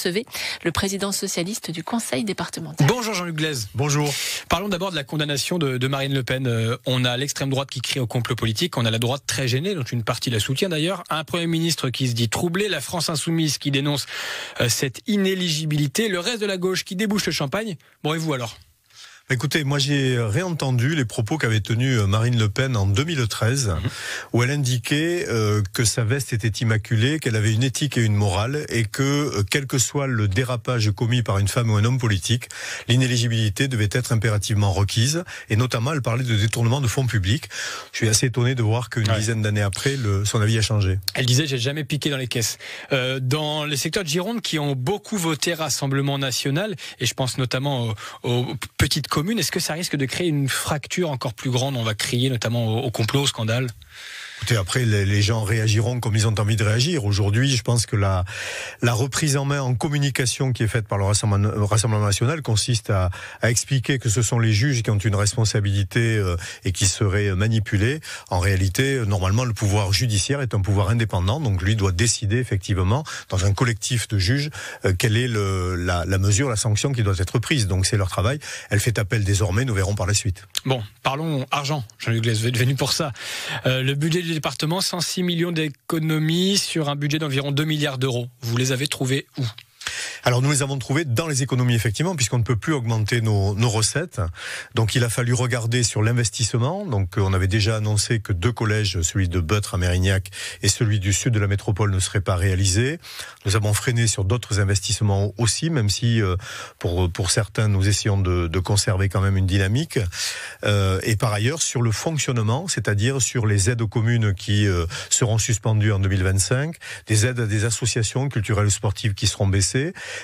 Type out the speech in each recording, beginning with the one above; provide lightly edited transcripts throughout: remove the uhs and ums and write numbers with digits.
recevez le président socialiste du conseil départemental. Bonjour Jean-Luc Glaise. Bonjour. Parlons d'abord de la condamnation de Marine Le Pen. On a l'extrême droite qui crie au complot politique, on a la droite très gênée, dont une partie la soutient d'ailleurs, un Premier ministre qui se dit troublé, la France insoumise qui dénonce cette inéligibilité, le reste de la gauche qui débouche le champagne. Bon, et vous alors ? Écoutez, moi j'ai réentendu les propos qu'avait tenus Marine Le Pen en 2013, où elle indiquait que sa veste était immaculée, qu'elle avait une éthique et une morale, et que quel que soit le dérapage commis par une femme ou un homme politique, l'inéligibilité devait être impérativement requise, et notamment elle parlait de détournement de fonds publics. Je suis assez étonné de voir qu'une dizaine d'années après, son avis a changé. Elle disait « j'ai jamais piqué dans les caisses ». Dans les secteurs de Gironde qui ont beaucoup voté Rassemblement National, et je pense notamment aux petites communes, est-ce que ça risque de créer une fracture encore plus grande ? On va crier notamment au complot, au scandale. Écoutez, après, les gens réagiront comme ils ont envie de réagir. Aujourd'hui, je pense que la reprise en main en communication qui est faite par le Rassemblement National consiste à expliquer que ce sont les juges qui ont une responsabilité et qui seraient manipulés. En réalité, normalement, le pouvoir judiciaire est un pouvoir indépendant, donc lui doit décider effectivement, dans un collectif de juges, quelle est la mesure, la sanction qui doit être prise. Donc c'est leur travail. Elle fait appel désormais, nous verrons par la suite. Bon, parlons argent. Jean-Luc Glaise, vous êtes venu pour ça. Le budget du département, 106 millions d'économies sur un budget d'environ 2 milliards d'euros. Vous les avez trouvés où ? Alors nous les avons trouvés dans les économies effectivement, puisqu'on ne peut plus augmenter nos recettes. Donc il a fallu regarder sur l'investissement. Donc on avait déjà annoncé que 2 collèges, celui de Beutre à Mérignac et celui du sud de la métropole, ne seraient pas réalisés. Nous avons freiné sur d'autres investissements aussi, même si pour certains nous essayons de conserver quand même une dynamique. Et par ailleurs sur le fonctionnement, c'est-à-dire sur les aides aux communes qui seront suspendues en 2025, des aides à des associations culturelles ou sportives qui seront baissées.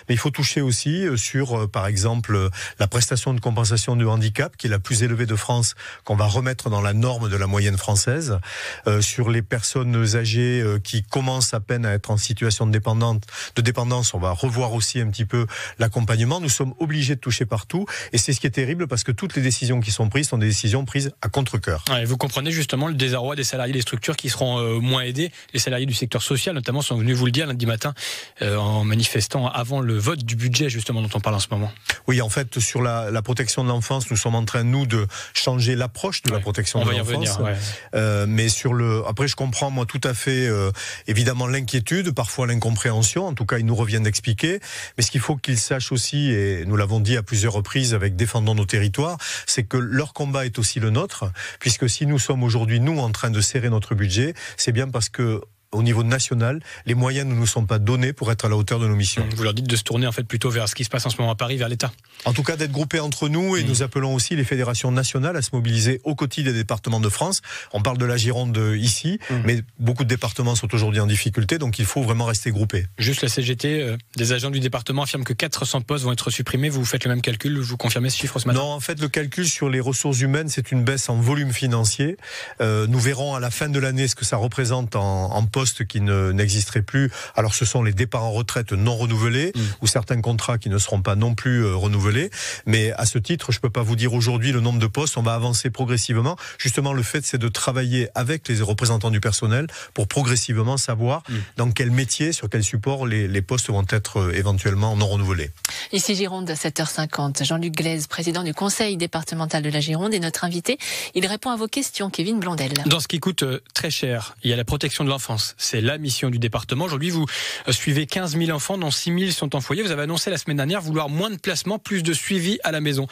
Mais il faut toucher aussi sur, par exemple, la prestation de compensation du handicap, qui est la plus élevée de France, qu'on va remettre dans la norme de la moyenne française. Sur les personnes âgées qui commencent à peine à être en situation de dépendance, on va revoir aussi un petit peu l'accompagnement. Nous sommes obligés de toucher partout, et c'est ce qui est terrible, parce que toutes les décisions qui sont prises sont des décisions prises à contre-cœur. Ouais, vous comprenez justement le désarroi des salariés des structures qui seront moins aidés. Les salariés du secteur social, notamment, sont venus vous le dire lundi matin en manifestant avant le vote du budget justement dont on parle en ce moment. Oui, en fait, sur la protection de l'enfance, nous sommes en train, nous, de changer l'approche de la protection de l'enfance. Mais après, je comprends, moi, tout à fait, évidemment, l'inquiétude, parfois l'incompréhension. En tout cas, ils nous reviennent d'expliquer. Mais ce qu'il faut qu'ils sachent aussi, et nous l'avons dit à plusieurs reprises avec Défendons nos territoires, c'est que leur combat est aussi le nôtre, puisque si nous sommes aujourd'hui, nous, en train de serrer notre budget, c'est bien parce que au niveau national, les moyens ne nous sont pas donnés pour être à la hauteur de nos missions. Vous leur dites de se tourner en fait plutôt vers ce qui se passe en ce moment à Paris, vers l'État. En tout cas, d'être groupés entre nous, et nous appelons aussi les fédérations nationales à se mobiliser aux côtés des départements de France. On parle de la Gironde ici, mais beaucoup de départements sont aujourd'hui en difficulté, donc il faut vraiment rester groupés. Juste la CGT, des agents du département affirment que 400 postes vont être supprimés. Vous faites le même calcul, vous confirmez ce chiffre ce matin ? Non, en fait, le calcul sur les ressources humaines, c'est une baisse en volume financier. Nous verrons à la fin de l'année ce que ça représente en postes qui n'existerait plus. Alors ce sont les départs en retraite non renouvelés ou certains contrats qui ne seront pas non plus renouvelés. Mais à ce titre, je peux pas vous dire aujourd'hui le nombre de postes. On va avancer progressivement. Justement, le fait, c'est de travailler avec les représentants du personnel pour progressivement savoir dans quel métier, sur quel support les postes vont être éventuellement non renouvelés. Ici Gironde à 7h50. Jean-Luc Glaise, président du conseil départemental de la Gironde, est notre invité. Il répond à vos questions, Kevin Blondel. Dans ce qui coûte très cher, il y a la protection de l'enfance. C'est la mission du département. Aujourd'hui, vous suivez 15 000 enfants, dont 6 000 sont en foyer. Vous avez annoncé la semaine dernière vouloir moins de placements, plus de suivi à la maison.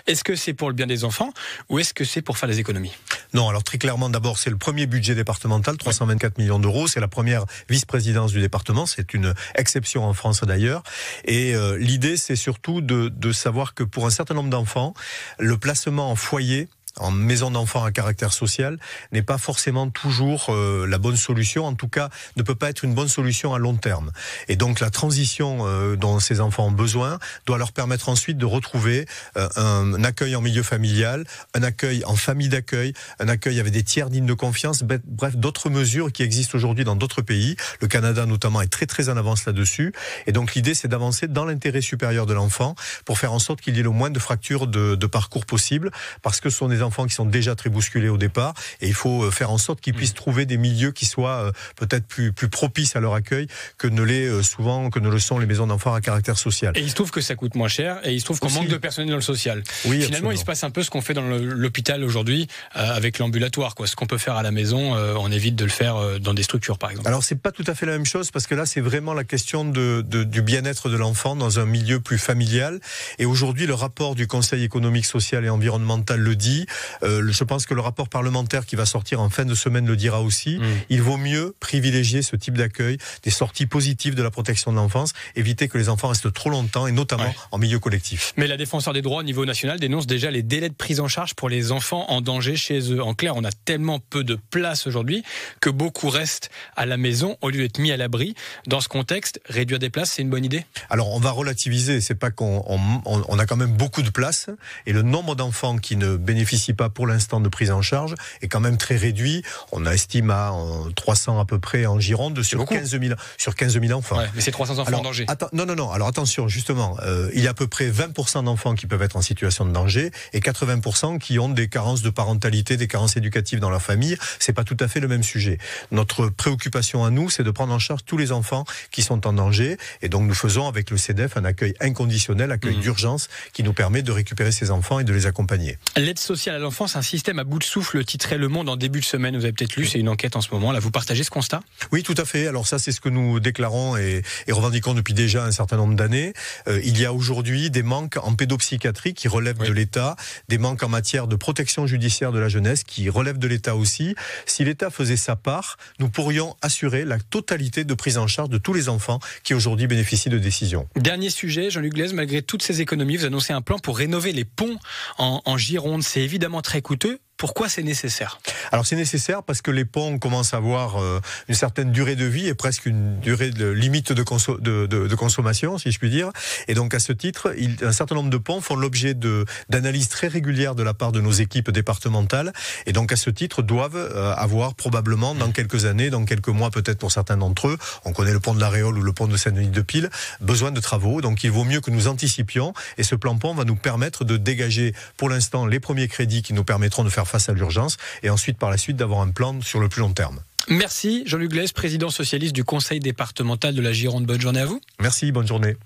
Est-ce que c'est pour le bien des enfants ou est-ce que c'est pour faire des économies ? Non, alors très clairement, d'abord, c'est le premier budget départemental, 324 millions d'euros. C'est la première vice-présidence du département. C'est une exception en France d'ailleurs. Et l'idée, c'est surtout de savoir que pour un certain nombre d'enfants, le placement en foyer, en maison d'enfants à caractère social, n'est pas forcément toujours la bonne solution, en tout cas ne peut pas être une bonne solution à long terme. Et donc la transition dont ces enfants ont besoin doit leur permettre ensuite de retrouver un accueil en milieu familial, un accueil en famille d'accueil, un accueil avec des tiers dignes de confiance, bref, d'autres mesures qui existent aujourd'hui dans d'autres pays. Le Canada notamment est très très en avance là-dessus. Et donc l'idée, c'est d'avancer dans l'intérêt supérieur de l'enfant pour faire en sorte qu'il y ait le moins de fractures de parcours possible, parce que ce sont des enfants qui sont déjà très bousculés au départ, et il faut faire en sorte qu'ils puissent trouver des milieux qui soient peut-être plus propices à leur accueil que ne le sont les maisons d'enfants à caractère social. Et il se trouve que ça coûte moins cher, et il se trouve qu'on manque de personnel dans le social. Oui, finalement, absolument. il se passe un peu ce qu'on fait dans l'hôpital aujourd'hui avec l'ambulatoire, quoi. Ce qu'on peut faire à la maison, on évite de le faire dans des structures, par exemple. Alors c'est pas tout à fait la même chose, parce que là c'est vraiment la question du bien-être de l'enfant dans un milieu plus familial. Et aujourd'hui, le rapport du Conseil économique, social et environnemental le dit. Je pense que le rapport parlementaire qui va sortir en fin de semaine le dira aussi. Il vaut mieux privilégier ce type d'accueil, des sorties positives de la protection de l'enfance, éviter que les enfants restent trop longtemps, et notamment en milieu collectif. Mais la défenseur des droits au niveau national dénonce déjà les délais de prise en charge pour les enfants en danger chez eux. En clair, on a tellement peu de place aujourd'hui que beaucoup restent à la maison au lieu d'être mis à l'abri. Dans ce contexte, réduire des places, c'est une bonne idée ? Alors on va relativiser, c'est pas on a quand même beaucoup de places, et le nombre d'enfants qui ne bénéficient pas pour l'instant de prise en charge est quand même très réduit. On estime à 300 à peu près en Gironde sur 15 000 enfants. Ouais, mais c'est 300 enfants en danger. Non. Alors attention, justement, il y a à peu près 20% d'enfants qui peuvent être en situation de danger, et 80% qui ont des carences de parentalité, des carences éducatives dans leur famille. C'est pas tout à fait le même sujet. Notre préoccupation à nous, c'est de prendre en charge tous les enfants qui sont en danger, et donc nous faisons avec le CEDEF un accueil inconditionnel, accueil d'urgence, qui nous permet de récupérer ces enfants et de les accompagner. L'aide sociale à l'enfance, un système à bout de souffle, titrait Le Monde en début de semaine. Vous avez peut-être lu, c'est une enquête en ce moment. Là, vous partagez ce constat ? Oui, tout à fait. Alors ça, c'est ce que nous déclarons et revendiquons depuis déjà un certain nombre d'années. Il y a aujourd'hui des manques en pédopsychiatrie qui relèvent de l'État, des manques en matière de protection judiciaire de la jeunesse qui relèvent de l'État aussi. Si l'État faisait sa part, nous pourrions assurer la totalité de prise en charge de tous les enfants qui aujourd'hui bénéficient de décisions. Dernier sujet, Jean-Luc Glaise, malgré toutes ces économies, vous annoncez un plan pour rénover les ponts en Gironde. C'est évidemment très coûteux. Pourquoi c'est nécessaire ? Alors c'est nécessaire parce que les ponts commencent à avoir une certaine durée de vie et presque une durée de limite de consommation, si je puis dire. Et donc à ce titre, un certain nombre de ponts font l'objet d'analyses très régulières de la part de nos équipes départementales. Et donc à ce titre, doivent avoir probablement dans quelques années, dans quelques mois peut-être pour certains d'entre eux, on connaît le pont de la Réole ou le pont de Saint-Denis-de-Pile, besoin de travaux. Donc il vaut mieux que nous anticipions. Et ce plan pont va nous permettre de dégager pour l'instant les premiers crédits qui nous permettront de faire face à l'urgence, et ensuite par la suite d'avoir un plan sur le plus long terme. Merci Jean-Luc Glaise, président socialiste du Conseil départemental de la Gironde. Bonne journée à vous. Merci, bonne journée.